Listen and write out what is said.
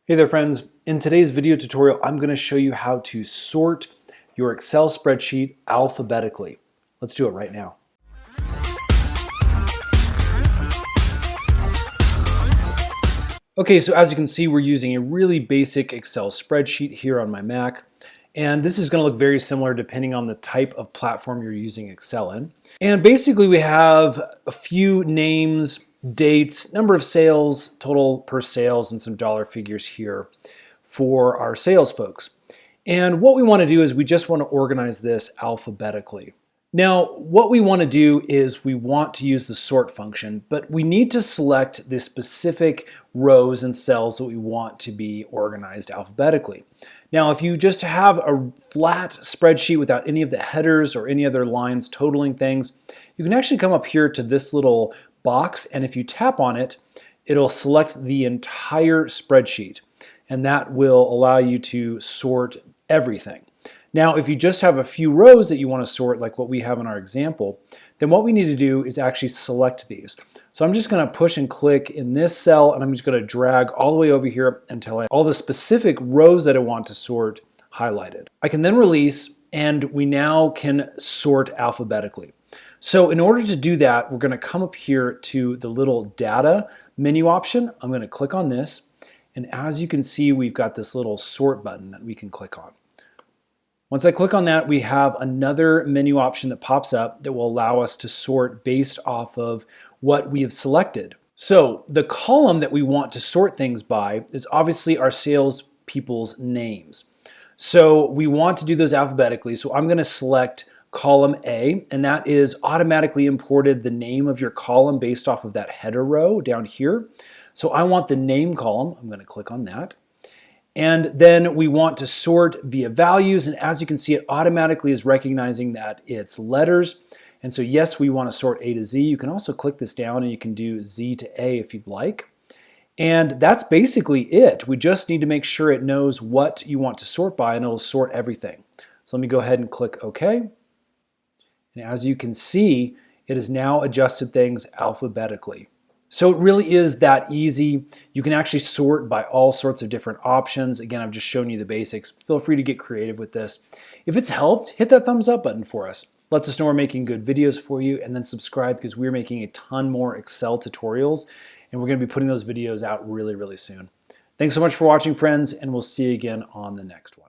Hey there friends, in today's video tutorial I'm going to show you how to sort your Excel spreadsheet alphabetically. Let's do it right now. Okay, so as you can see we're using a really basic Excel spreadsheet here on my Mac, and this is going to look very similar depending on the type of platform you're using Excel in. And basically we have a few names, dates, number of sales, total per sales, and some dollar figures here for our sales folks. And what we want to do is we just want to organize this alphabetically. Now, what we want to do is we want to use the sort function, but we need to select the specific rows and cells that we want to be organized alphabetically. Now, if you just have a flat spreadsheet without any of the headers or any other lines totaling things, you can actually come up here to this little box, and if you tap on it, it'll select the entire spreadsheet, and that will allow you to sort everything. Now, if you just have a few rows that you want to sort, like what we have in our example, then what we need to do is actually select these. So I'm just going to push and click in this cell, and I'm just going to drag all the way over here until I have all the specific rows that I want to sort highlighted. I can then release, and we now can sort alphabetically. So in order to do that, we're going to come up here to the little data menu option. I'm going to click on this, and as you can see, we've got this little sort button that we can click on. Once I click on that, we have another menu option that pops up that will allow us to sort based off of what we have selected. So the column that we want to sort things by is obviously our sales people's names. So we want to do those alphabetically. So I'm going to select column A, and that is automatically imported the name of your column based off of that header row down here. So I want the name column. I'm going to click on that. And then we want to sort via values, and as you can see, it automatically is recognizing that it's letters. And so yes, we want to sort A to Z. You can also click this down and you can do Z to A if you'd like. And that's basically it. We just need to make sure it knows what you want to sort by, and it'll sort everything. So let me go ahead and click OK. And as you can see, it has now adjusted things alphabetically. So it really is that easy. You can actually sort by all sorts of different options. Again, I've just shown you the basics. Feel free to get creative with this. If it's helped, hit that thumbs up button for us. Lets us know we're making good videos for you, and then subscribe because we're making a ton more Excel tutorials, and we're going to be putting those videos out really, really soon. Thanks so much for watching, friends, and we'll see you again on the next one.